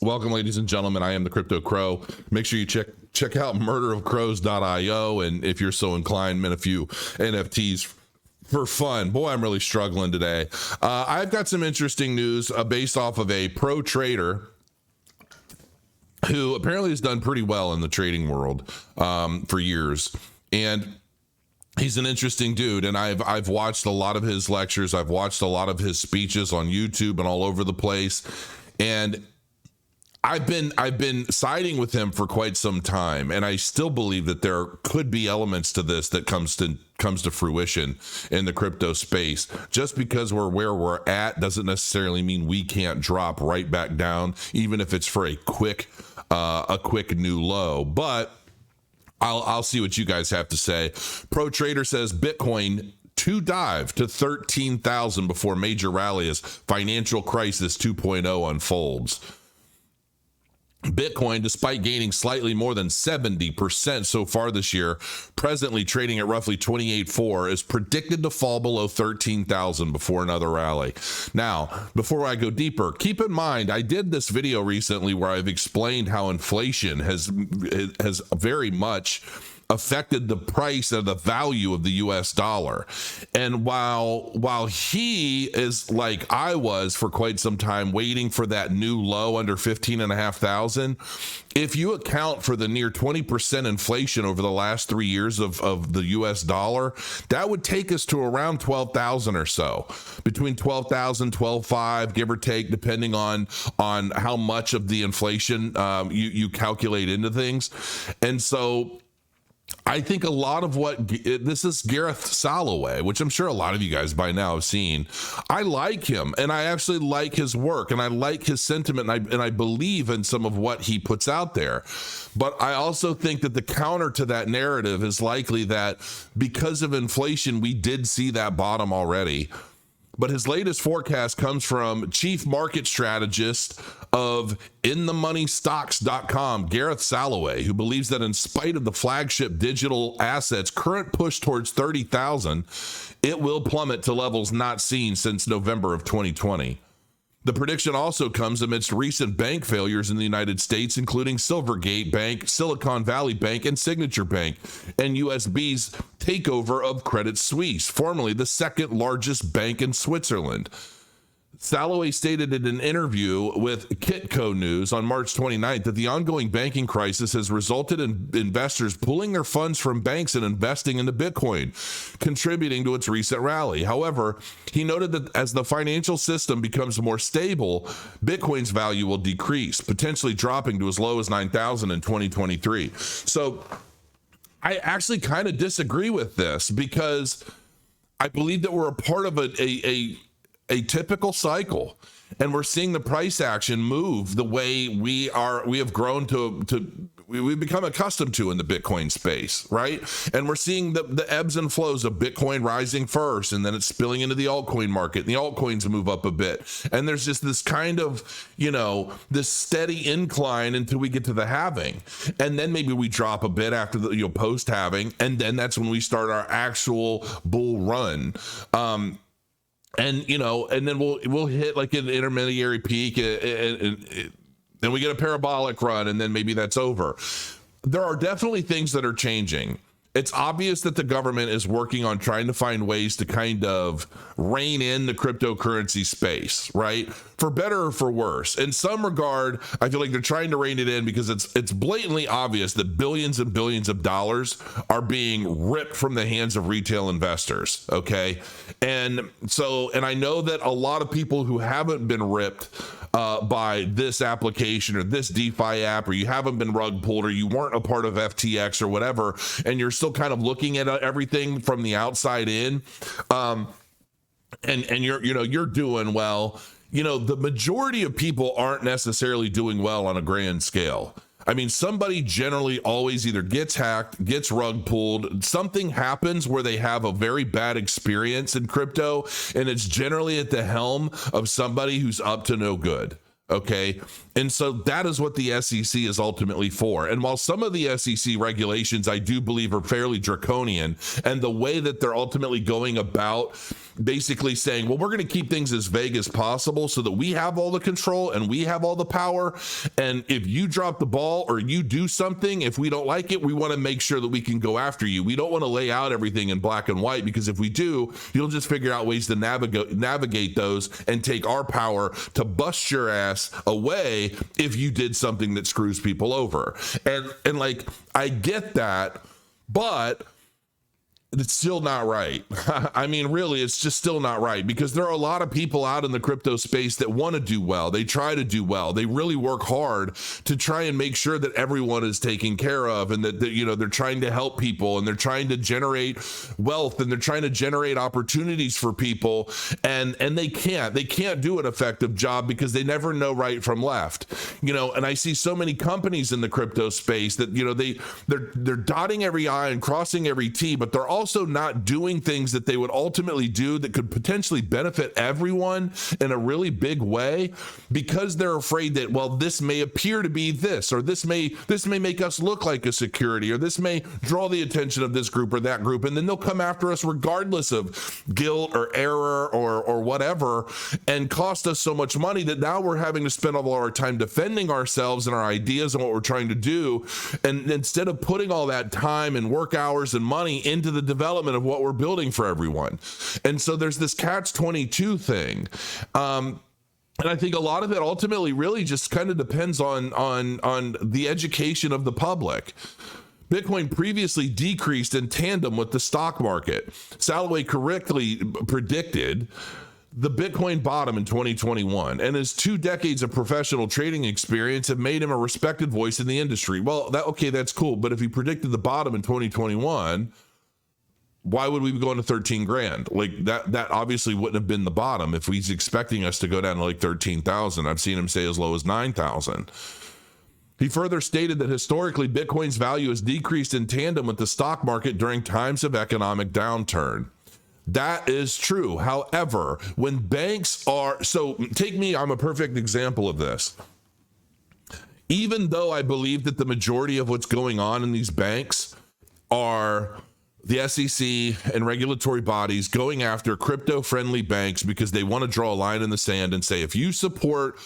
Welcome, ladies and gentlemen. I am the Crypto Crow. Make sure you check out murderofcrows.io, and if you're so inclined, mint a few NFTs for fun. Boy, I'm really struggling today. I've got some interesting news based off of a pro trader who apparently has done pretty well in the trading world for years, and he's an interesting dude. And I've watched a lot of his lectures. I've watched a lot of his speeches on YouTube and all over the place, and I've been siding with him for quite some time, and I still believe that there could be elements to this that comes to fruition in the crypto space. Just because we're where we're at doesn't necessarily mean we can't drop right back down, even if it's for a quick new low. But I'll see what you guys have to say. Pro Trader says Bitcoin to dive to 13,000 before major rally as financial crisis 2.0 unfolds. Bitcoin, despite gaining slightly more than 70% so far this year, presently trading at roughly 28.4, is predicted to fall below 13,000 before another rally. Now, before I go deeper, keep in mind, I did this video recently where I've explained how inflation has very much affected the price and the value of the US dollar. And while he is like I was for quite some time waiting for that new low under 15,500, if you account for the near 20% inflation over the last 3 years of the US dollar, that would take us to around 12,000 or so, between 12,000, 12,500, give or take, depending on how much of the inflation you calculate into things. And so I think a lot of this is Gareth Soloway, which I'm sure a lot of you guys by now have seen. I like him, and I actually like his work, and I like his sentiment, and I believe in some of what he puts out there. But I also think that the counter to that narrative is likely that because of inflation, we did see that bottom already. But his latest forecast comes from chief market strategist of InTheMoneyStocks.com, Gareth Soloway, who believes that in spite of the flagship digital assets' current push towards 30,000, it will plummet to levels not seen since November of 2020. The prediction also comes amidst recent bank failures in the United States, including Silvergate Bank, Silicon Valley Bank, and Signature Bank, and USB's takeover of Credit Suisse, formerly the second largest bank in Switzerland. Soloway stated in an interview with Kitco News on March 29th that the ongoing banking crisis has resulted in investors pulling their funds from banks and investing into Bitcoin, contributing to its recent rally. However, he noted that as the financial system becomes more stable, Bitcoin's value will decrease, potentially dropping to as low as 9,000 in 2023. So I actually kind of disagree with this, because I believe that we're a part of a typical cycle, and we're seeing the price action move the way we have grown we've become accustomed to in the Bitcoin space, right? And we're seeing the ebbs and flows of Bitcoin rising first, and then it's spilling into the altcoin market, and the altcoins move up a bit. And there's just this kind of, this steady incline until we get to the halving. And then maybe we drop a bit after the, post halving. And then that's when we start our actual bull run. And then we'll hit like an intermediary peak, and then we get a parabolic run, and then maybe that's over. There are definitely things that are changing. It's obvious that the government is working on trying to find ways to kind of rein in the cryptocurrency space, right? For better or for worse. In some regard, I feel like they're trying to rein it in because it's blatantly obvious that billions and billions of dollars are being ripped from the hands of retail investors, okay? And I know that a lot of people who haven't been ripped by this application or this DeFi app, or you haven't been rug pulled, or you weren't a part of FTX or whatever, and you're still kind of looking at everything from the outside in, and you're doing well. The majority of people aren't necessarily doing well on a grand scale. I mean, somebody generally always either gets hacked, gets rug pulled, something happens where they have a very bad experience in crypto, and it's generally at the helm of somebody who's up to no good. Okay. And so that is what the SEC is ultimately for. And while some of the SEC regulations I do believe are fairly draconian, and the way that they're ultimately going about basically saying, well, we're going to keep things as vague as possible so that we have all the control and we have all the power. And if you drop the ball or you do something, if we don't like it, we want to make sure that we can go after you. We don't want to lay out everything in black and white, because if we do, you'll just figure out ways to navigate those and take our power to bust your ass away if you did something that screws people over. And like, I get that, but it's still not right. I mean, really, it's just still not right, because there are a lot of people out in the crypto space that want to do well. They try to do well. They really work hard to try and make sure that everyone is taken care of, and that you know, they're trying to help people, and they're trying to generate wealth, and they're trying to generate opportunities for people. And they can't do an effective job because they never know right from left. You know, and I see so many companies in the crypto space that, you know, they're dotting every I and crossing every T, but they're also not doing things that they would ultimately do that could potentially benefit everyone in a really big way, because they're afraid that, well, this may appear to be this, or this may make us look like a security, or this may draw the attention of this group or that group, and then they'll come after us regardless of guilt or error or whatever, and cost us so much money that now we're having to spend all our time defending ourselves and our ideas and what we're trying to do, and instead of putting all that time and work hours and money into the development of what we're building for everyone. And so there's this catch-22 thing. And I think a lot of it ultimately really just kind of depends on the education of the public. Bitcoin previously decreased in tandem with the stock market. Salloway correctly predicted the Bitcoin bottom in 2021, and his 2 decades of professional trading experience have made him a respected voice in the industry. Well, that's cool, but if he predicted the bottom in 2021, why would we be going to 13 grand? Like that obviously wouldn't have been the bottom if he's expecting us to go down to like 13,000. I've seen him say as low as 9,000. He further stated that historically Bitcoin's value has decreased in tandem with the stock market during times of economic downturn. That is true. However, when banks so take me, I'm a perfect example of this. Even though I believe that the majority of what's going on in these banks are the SEC and regulatory bodies going after crypto-friendly banks because they want to draw a line in the sand and say, if you support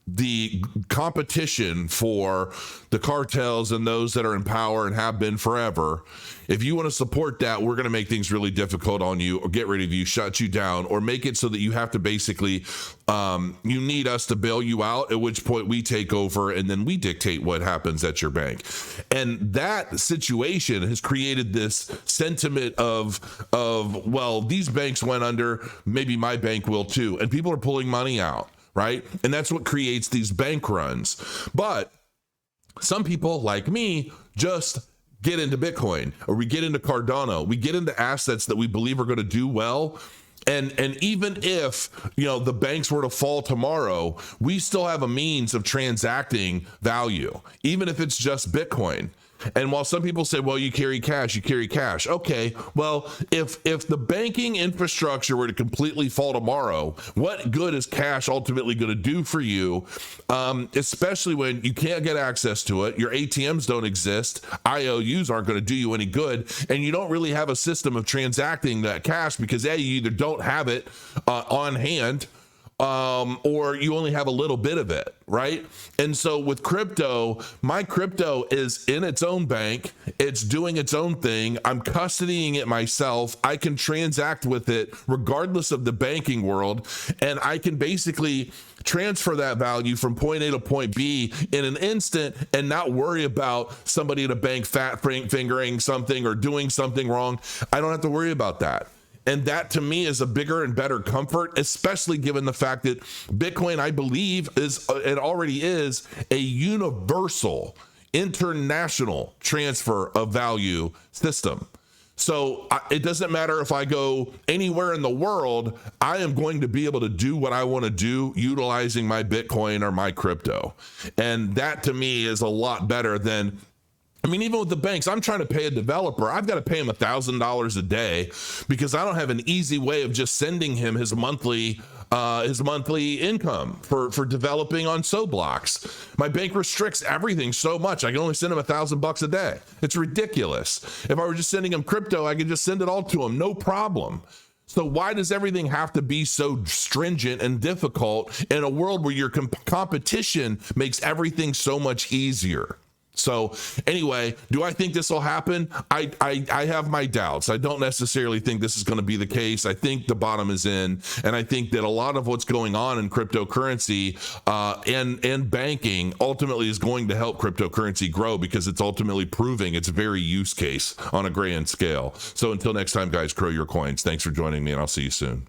the competition for the cartels and those that are in power and have been forever, if you want to support that, we're going to make things really difficult on you, or get rid of you, shut you down, or make it so that you have to basically, you need us to bail you out, at which point we take over and then we dictate what happens at your bank. And that situation has created this sentiment of well, these banks went under, maybe my bank will too. And people are pulling money out, right? And that's what creates these bank runs. But some people like me just get into Bitcoin, or we get into Cardano, we get into assets that we believe are going to do well. And even if, you know, the banks were to fall tomorrow, we still have a means of transacting value, even if it's just Bitcoin. And while some people say, well, you carry cash. Okay, well, if the banking infrastructure were to completely fall tomorrow, what good is cash ultimately going to do for you? Especially when you can't get access to it, your ATMs don't exist, IOUs aren't going to do you any good, and you don't really have a system of transacting that cash because A, you either don't have it on hand, or you only have a little bit of it, right? And so with crypto, my crypto is in its own bank. It's doing its own thing. I'm custodying it myself. I can transact with it regardless of the banking world. And I can basically transfer that value from point A to point B in an instant and not worry about somebody at a bank fat fingering something or doing something wrong. I don't have to worry about that. And that to me is a bigger and better comfort, especially given the fact that Bitcoin, I believe, it already is a universal international transfer of value system. So it doesn't matter if I go anywhere in the world, I am going to be able to do what I want to do utilizing my Bitcoin or my crypto. And that to me is a lot better than, I mean, even with the banks, I'm trying to pay a developer. I've got to pay him $1,000 a day because I don't have an easy way of just sending him his monthly income for developing on Soblocks. My bank restricts everything so much. I can only send him $1,000 a day. It's ridiculous. If I were just sending him crypto, I could just send it all to him, no problem. So why does everything have to be so stringent and difficult in a world where your competition makes everything so much easier? So anyway, do I think this will happen? I have my doubts. I don't necessarily think this is going to be the case. I think the bottom is in, and I think that a lot of what's going on in cryptocurrency and banking ultimately is going to help cryptocurrency grow, because it's ultimately proving its very use case on a grand scale. So until next time, guys, grow your coins. Thanks for joining me, and I'll see you soon.